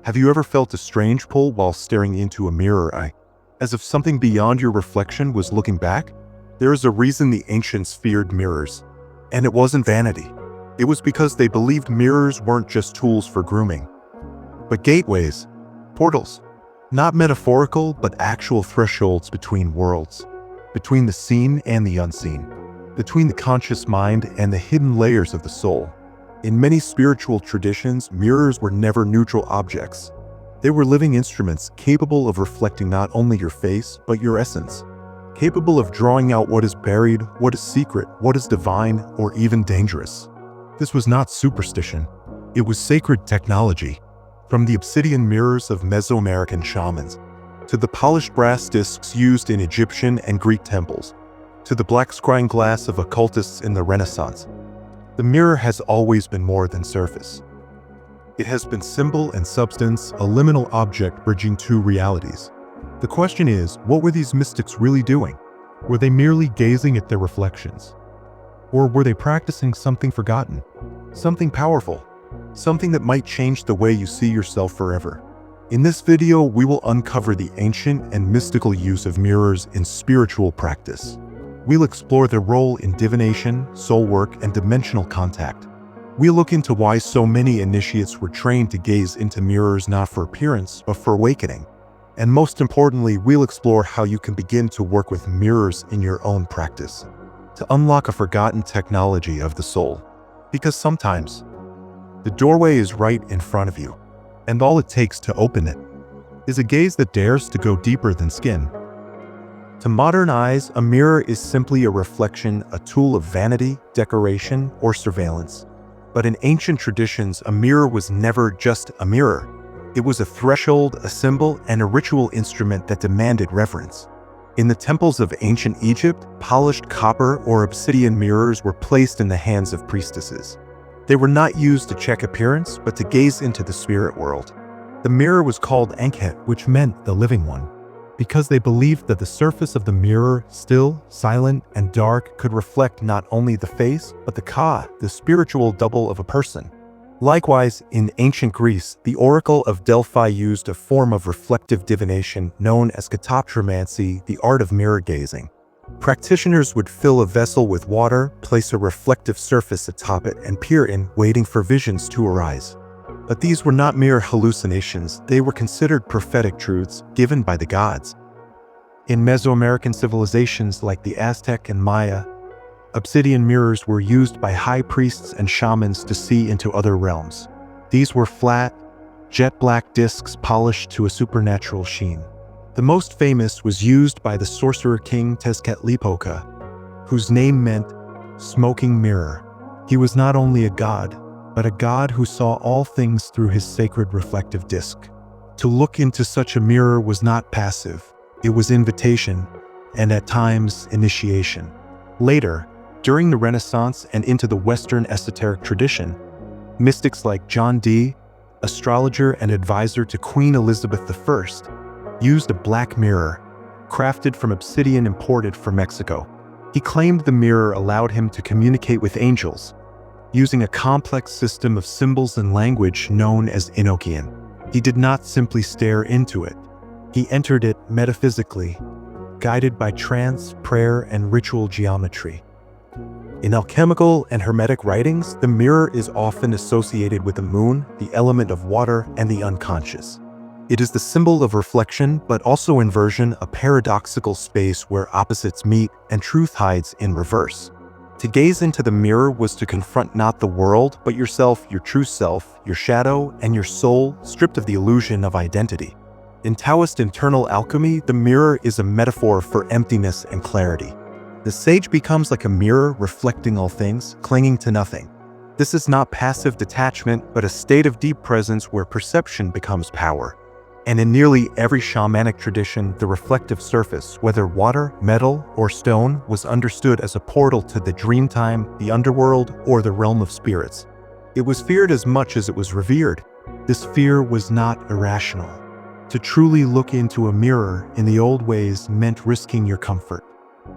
Have you ever felt a strange pull while staring into a mirror eye, as if something beyond your reflection was looking back? There is a reason the ancients feared mirrors, and it wasn't vanity. It was because they believed mirrors weren't just tools for grooming, but gateways, portals. Not metaphorical, but actual thresholds between worlds, between the seen and the unseen, between the conscious mind and the hidden layers of the soul. In many spiritual traditions, mirrors were never neutral objects. They were living instruments capable of reflecting not only your face, but your essence, capable of drawing out what is buried, what is secret, what is divine, or even dangerous. This was not superstition. It was sacred technology. From the obsidian mirrors of Mesoamerican shamans, to the polished brass discs used in Egyptian and Greek temples, to the black scrying glass of occultists in the Renaissance, the mirror has always been more than surface. It has been symbol and substance, a liminal object bridging two realities. The question is, what were these mystics really doing? Were they merely gazing at their reflections? Or were they practicing something forgotten, something powerful? Something that might change the way you see yourself forever. In this video, we will uncover the ancient and mystical use of mirrors in spiritual practice. We'll explore their role in divination, soul work, and dimensional contact. We'll look into why so many initiates were trained to gaze into mirrors not for appearance, but for awakening. And most importantly, we'll explore how you can begin to work with mirrors in your own practice, to unlock a forgotten technology of the soul. Because sometimes, the doorway is right in front of you, and all it takes to open it is a gaze that dares to go deeper than skin. To modern eyes, a mirror is simply a reflection, a tool of vanity, decoration, or surveillance. But in ancient traditions, a mirror was never just a mirror. It was a threshold, a symbol, and a ritual instrument that demanded reverence. In the temples of ancient Egypt, polished copper or obsidian mirrors were placed in the hands of priestesses. They were not used to check appearance, but to gaze into the spirit world. The mirror was called Ankhet, which meant the living one, because they believed that the surface of the mirror, still, silent, and dark, could reflect not only the face, but the Ka, the spiritual double of a person. Likewise, in ancient Greece, the Oracle of Delphi used a form of reflective divination known as katoptromancy, the art of mirror gazing. Practitioners would fill a vessel with water, place a reflective surface atop it, and peer in, waiting for visions to arise. But these were not mere hallucinations, they were considered prophetic truths given by the gods. In Mesoamerican civilizations like the Aztec and Maya, obsidian mirrors were used by high priests and shamans to see into other realms. These were flat, jet-black discs polished to a supernatural sheen. The most famous was used by the sorcerer king Tezcatlipoca, whose name meant smoking mirror. He was not only a god, but a god who saw all things through his sacred reflective disc. To look into such a mirror was not passive, it was invitation, and at times initiation. Later, during the Renaissance and into the Western esoteric tradition, mystics like John Dee, astrologer and advisor to Queen Elizabeth I, used a black mirror, crafted from obsidian imported from Mexico. He claimed the mirror allowed him to communicate with angels, using a complex system of symbols and language known as Enochian. He did not simply stare into it. He entered it metaphysically, guided by trance, prayer, and ritual geometry. In alchemical and hermetic writings, the mirror is often associated with the moon, the element of water, and the unconscious. It is the symbol of reflection, but also inversion, a paradoxical space where opposites meet and truth hides in reverse. To gaze into the mirror was to confront not the world, but yourself, your true self, your shadow, and your soul, stripped of the illusion of identity. In Taoist internal alchemy, the mirror is a metaphor for emptiness and clarity. The sage becomes like a mirror reflecting all things, clinging to nothing. This is not passive detachment, but a state of deep presence where perception becomes power. And in nearly every shamanic tradition, the reflective surface, whether water, metal, or stone, was understood as a portal to the dreamtime, the underworld, or the realm of spirits. It was feared as much as it was revered. This fear was not irrational. To truly look into a mirror in the old ways meant risking your comfort.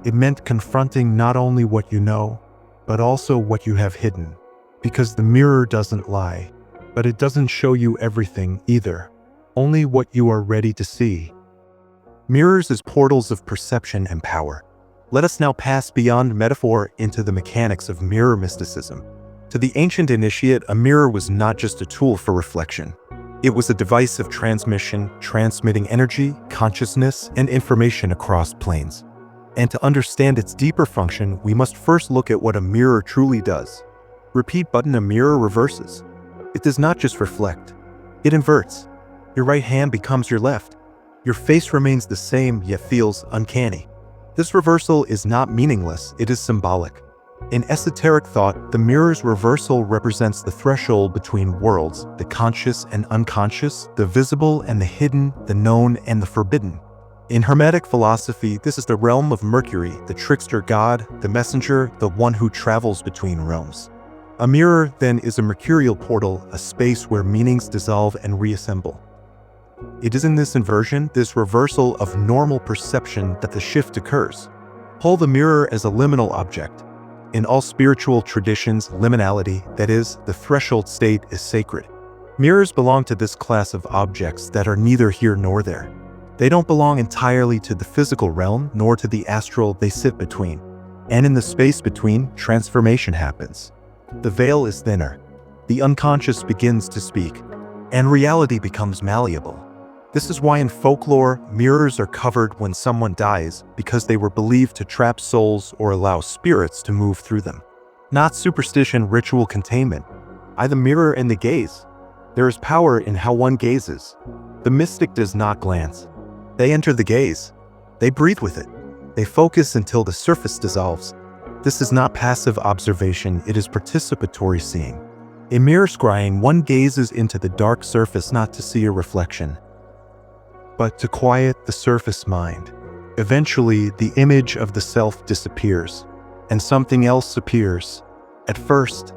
It meant confronting not only what you know, but also what you have hidden. Because the mirror doesn't lie, but it doesn't show you everything either. only what you are ready to see. Mirrors as portals of perception and power. Let us now pass beyond metaphor into the mechanics of mirror mysticism. To the ancient initiate, a mirror was not just a tool for reflection. It was a device of transmission, transmitting energy, consciousness, and information across planes. And to understand its deeper function, we must first look at what a mirror truly does. Repeat button: a mirror reverses. It does not just reflect, it inverts. Your right hand becomes your left. Your face remains the same, yet feels uncanny. This reversal is not meaningless, it is symbolic. In esoteric thought, the mirror's reversal represents the threshold between worlds, the conscious and unconscious, the visible and the hidden, the known and the forbidden. In Hermetic philosophy, this is the realm of Mercury, the trickster god, the messenger, the one who travels between realms. A mirror, then, is a mercurial portal, a space where meanings dissolve and reassemble. It is in this inversion, this reversal of normal perception, that the shift occurs. Pull the mirror as a liminal object. In all spiritual traditions, liminality, that is, the threshold state, is sacred. Mirrors belong to this class of objects that are neither here nor there. They don't belong entirely to the physical realm, nor to the astral, they sit between. And in the space between, transformation happens. The veil is thinner. The unconscious begins to speak, and reality becomes malleable. This is why in folklore, mirrors are covered when someone dies, because they were believed to trap souls or allow spirits to move through them. Not superstition, ritual containment. The mirror and the gaze. There is power in how one gazes. The mystic does not glance. They enter the gaze. They breathe with it. They focus until the surface dissolves. This is not passive observation, it is participatory seeing. In mirror scrying, one gazes into the dark surface not to see a reflection, but to quiet the surface mind. Eventually, the image of the self disappears, and something else appears. At first,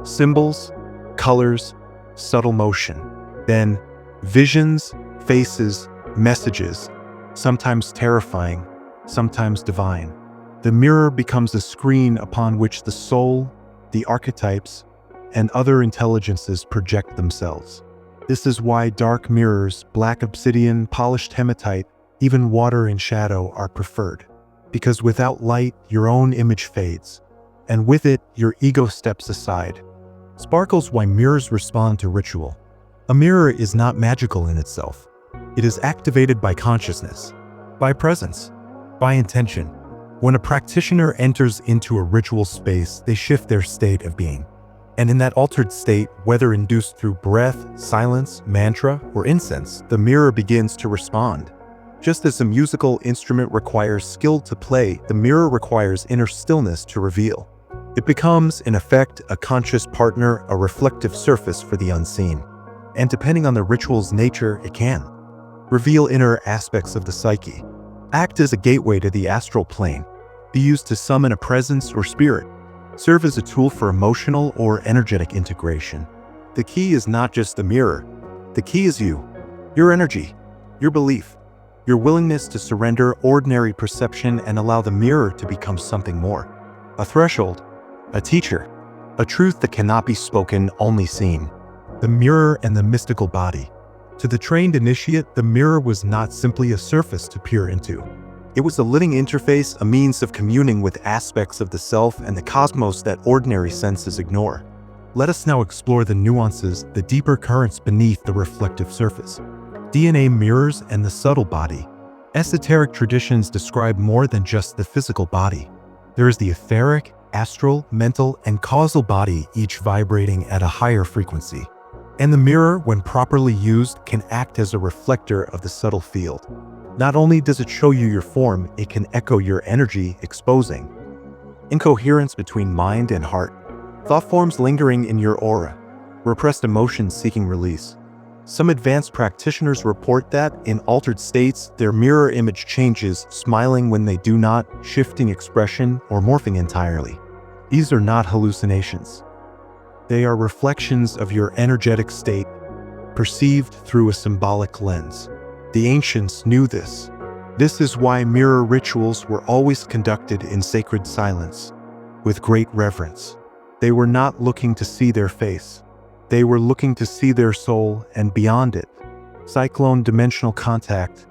symbols, colors, subtle motion. Then, visions, faces, messages, sometimes terrifying, sometimes divine. The mirror becomes a screen upon which the soul, the archetypes, and other intelligences project themselves. This is why dark mirrors, black obsidian, polished hematite, even water and shadow are preferred. Because without light, your own image fades, and with it, your ego steps aside. Sparkles why mirrors respond to ritual. A mirror is not magical in itself. It is activated by consciousness, by presence, by intention. When a practitioner enters into a ritual space, they shift their state of being. And in that altered state, whether induced through breath, silence, mantra, or incense, the mirror begins to respond. Just as a musical instrument requires skill to play, the mirror requires inner stillness to reveal. It becomes, in effect, a conscious partner, a reflective surface for the unseen. And depending on the ritual's nature, it can reveal inner aspects of the psyche, act as a gateway to the astral plane, be used to summon a presence or spirit, serve as a tool for emotional or energetic integration. The key is not just the mirror. The key is you, your energy, your belief, your willingness to surrender ordinary perception and allow the mirror to become something more. A threshold, a teacher, a truth that cannot be spoken, only seen. The mirror and the mystical body. To the trained initiate, the mirror was not simply a surface to peer into. It was a living interface, a means of communing with aspects of the self and the cosmos that ordinary senses ignore. Let us now explore the nuances, the deeper currents beneath the reflective surface. DNA mirrors and the subtle body. Esoteric traditions describe more than just the physical body. There is the etheric, astral, mental, and causal body, each vibrating at a higher frequency. And the mirror, when properly used, can act as a reflector of the subtle field. Not only does it show you your form, it can echo your energy, exposing incoherence between mind and heart, thought forms lingering in your aura, repressed emotions seeking release. Some advanced practitioners report that, in altered states, their mirror image changes, smiling when they do not, shifting expression, or morphing entirely. These are not hallucinations. They are reflections of your energetic state, perceived through a symbolic lens. The ancients knew this. This is why mirror rituals were always conducted in sacred silence, with great reverence. They were not looking to see their face. They were looking to see their soul, and beyond it, Cyclone dimensional contact,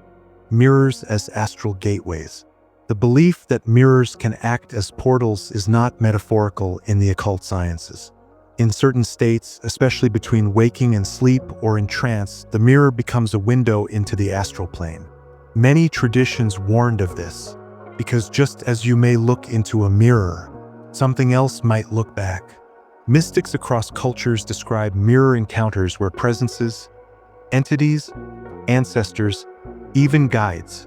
mirrors as astral gateways. The belief that mirrors can act as portals is not metaphorical in the occult sciences. In certain states, especially between waking and sleep or in trance, the mirror becomes a window into the astral plane. Many traditions warned of this, because just as you may look into a mirror, something else might look back. Mystics across cultures describe mirror encounters where presences, entities, ancestors, even guides,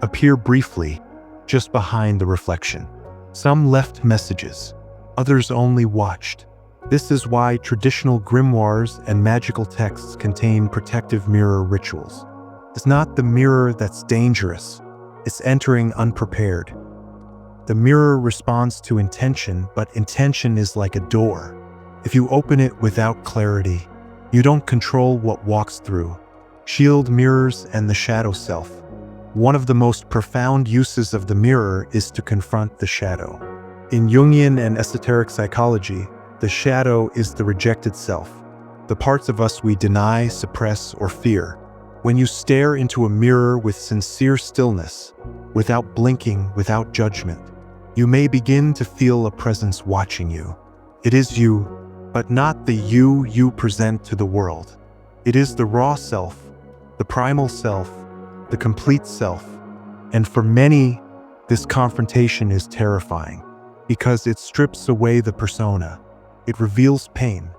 appear briefly just behind the reflection. Some left messages, others only watched. This is why traditional grimoires and magical texts contain protective mirror rituals. It's not the mirror that's dangerous, it's entering unprepared. The mirror responds to intention, but intention is like a door. If you open it without clarity, you don't control what walks through. Shield mirrors and the shadow self. One of the most profound uses of the mirror is to confront the shadow. In Jungian and esoteric psychology, the shadow is the rejected self, the parts of us we deny, suppress, or fear. When you stare into a mirror with sincere stillness, without blinking, without judgment, you may begin to feel a presence watching you. It is you, but not the you present to the world. It is the raw self, the primal self, the complete self. And for many, this confrontation is terrifying, because it strips away the persona. It reveals pain,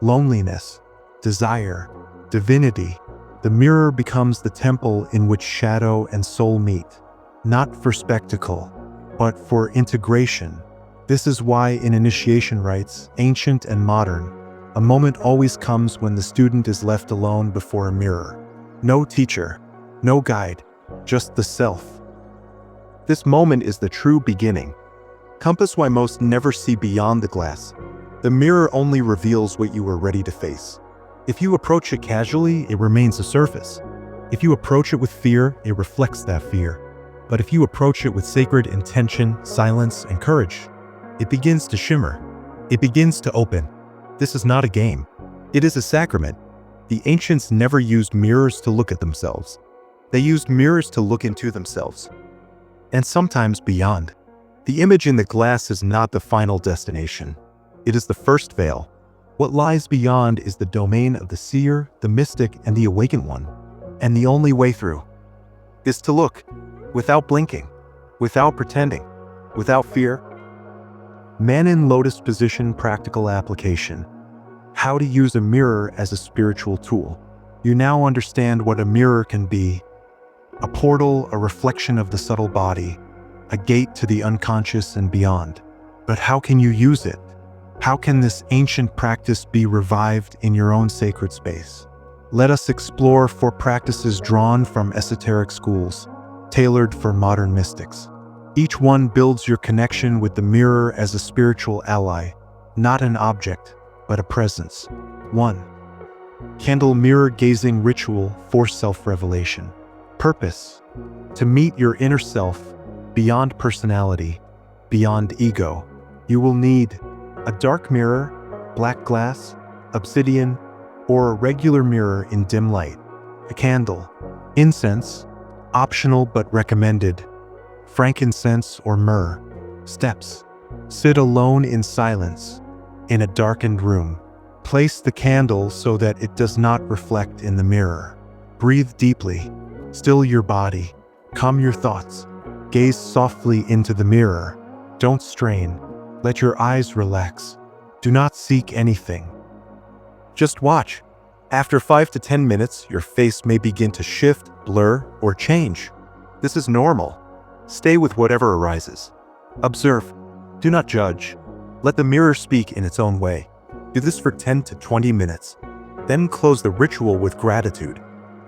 loneliness, desire, divinity. The mirror becomes the temple in which shadow and soul meet, not for spectacle, but for integration. This is why in initiation rites, ancient and modern, a moment always comes when the student is left alone before a mirror. No teacher, no guide, just the self. This moment is the true beginning. Compass why most never see beyond the glass. The mirror only reveals what you are ready to face. If you approach it casually, it remains a surface. If you approach it with fear, it reflects that fear. But if you approach it with sacred intention, silence, and courage, it begins to shimmer. It begins to open. This is not a game. It is a sacrament. The ancients never used mirrors to look at themselves. They used mirrors to look into themselves, and sometimes beyond. The image in the glass is not the final destination. It is the first veil. What lies beyond is the domain of the seer, the mystic, and the awakened one. And the only way through is to look, without blinking, without pretending, without fear. Man in lotus position practical application. How to use a mirror as a spiritual tool. You now understand what a mirror can be. A portal, a reflection of the subtle body, a gate to the unconscious and beyond. But how can you use it? How can this ancient practice be revived in your own sacred space? Let us explore 4 practices drawn from esoteric schools, tailored for modern mystics. Each one builds your connection with the mirror as a spiritual ally, not an object, but a presence. 1. Candle mirror gazing ritual for self-revelation. Purpose: to meet your inner self, beyond personality, beyond ego. You will need a dark mirror, black glass, obsidian, or a regular mirror in dim light. A candle. Incense, optional but recommended. Frankincense or myrrh. Steps: sit alone in silence, in a darkened room. Place the candle so that it does not reflect in the mirror. Breathe deeply. Still your body. Calm your thoughts. Gaze softly into the mirror. Don't strain. Let your eyes relax. Do not seek anything. Just watch. After 5 to 10 minutes, your face may begin to shift, blur, or change. This is normal. Stay with whatever arises. Observe. Do not judge. Let the mirror speak in its own way. Do this for 10 to 20 minutes. Then close the ritual with gratitude.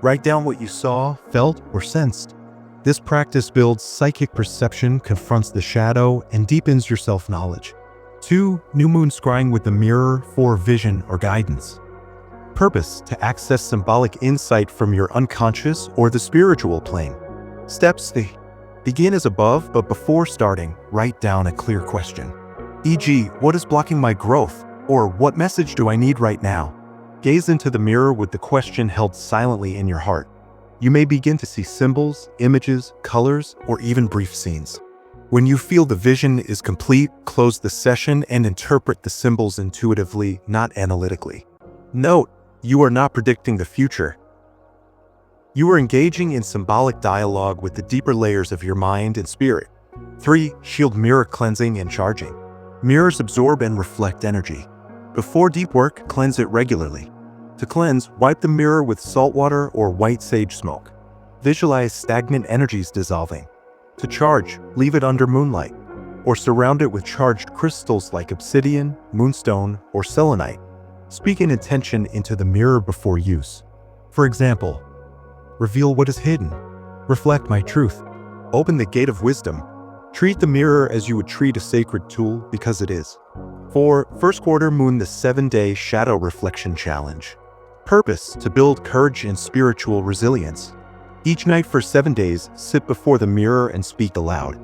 Write down what you saw, felt, or sensed. This practice builds psychic perception, confronts the shadow, and deepens your self-knowledge. 2. New moon scrying with the mirror for vision or guidance. Purpose: to access symbolic insight from your unconscious or the spiritual plane. Steps: begin as above, but before starting, write down a clear question. E.g., what is blocking my growth? Or what message do I need right now? Gaze into the mirror with the question held silently in your heart. You may begin to see symbols, images, colors, or even brief scenes. When you feel the vision is complete, close the session and interpret the symbols intuitively, not analytically. Note, you are not predicting the future. You are engaging in symbolic dialogue with the deeper layers of your mind and spirit. 3. Shield mirror cleansing and charging. Mirrors absorb and reflect energy. Before deep work, cleanse it regularly. To cleanse, wipe the mirror with salt water or white sage smoke. Visualize stagnant energies dissolving. To charge, leave it under moonlight, or surround it with charged crystals like obsidian, moonstone, or selenite. Speak an intention into the mirror before use. For example, reveal what is hidden. Reflect my truth. Open the gate of wisdom. Treat the mirror as you would treat a sacred tool because it is. 4. First quarter moon, the 7-day shadow reflection challenge. Purpose: to build courage and spiritual resilience. Each night for 7 days, sit before the mirror and speak aloud.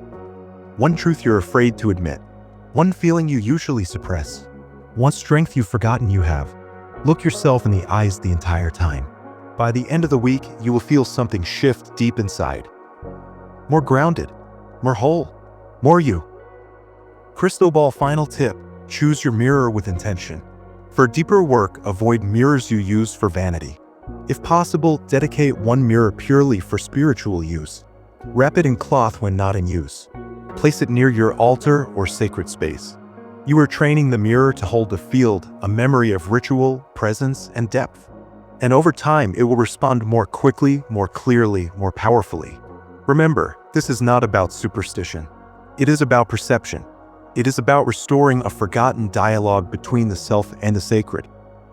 One truth you're afraid to admit. One feeling you usually suppress. One strength you've forgotten you have. Look yourself in the eyes the entire time. By the end of the week, you will feel something shift deep inside. More grounded, more whole, more you. Crystal ball final tip: choose your mirror with intention. For deeper work, avoid mirrors you use for vanity. If possible, dedicate one mirror purely for spiritual use. Wrap it in cloth when not in use. Place it near your altar or sacred space. You are training the mirror to hold a field, a memory of ritual, presence, and depth. And over time, it will respond more quickly, more clearly, more powerfully. Remember, this is not about superstition. It is about perception. It is about restoring a forgotten dialogue between the self and the sacred.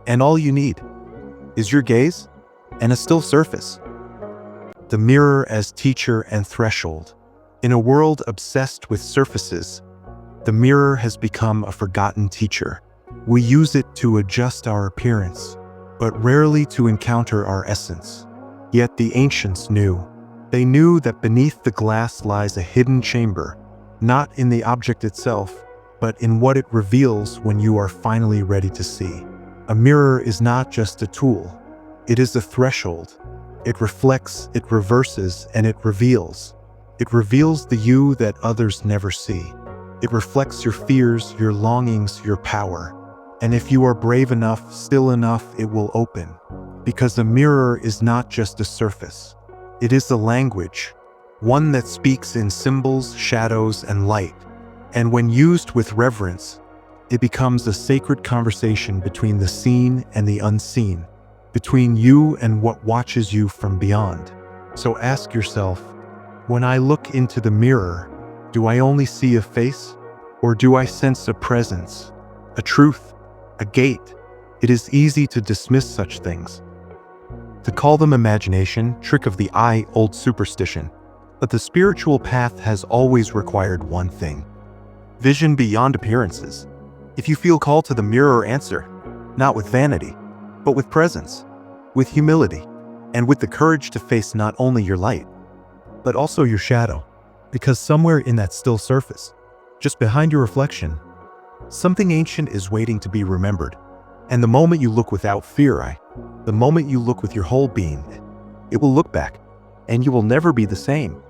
And all you need is your gaze and a still surface. The mirror as teacher and threshold. In a world obsessed with surfaces, the mirror has become a forgotten teacher. We use it to adjust our appearance, but rarely to encounter our essence. Yet the ancients knew. They knew that beneath the glass lies a hidden chamber, not in the object itself, but in what it reveals when you are finally ready to see. A mirror is not just a tool. It is a threshold. It reflects, it reverses, and it reveals. It reveals the you that others never see. It reflects your fears, your longings, your power. And if you are brave enough, still enough, it will open. Because a mirror is not just a surface. It is a language, one that speaks in symbols, shadows, and light. And when used with reverence, it becomes a sacred conversation between the seen and the unseen, between you and what watches you from beyond. So ask yourself, when I look into the mirror, do I only see a face? Or do I sense a presence, a truth, a gate? It is easy to dismiss such things, to call them imagination, trick of the eye, old superstition. But the spiritual path has always required one thing: vision beyond appearances. If you feel called to the mirror, answer, not with vanity, but with presence, with humility, and with the courage to face not only your light, but also your shadow. Because somewhere in that still surface, just behind your reflection, something ancient is waiting to be remembered. And the moment you look without fear, the moment you look with your whole being, it will look back, and you will never be the same.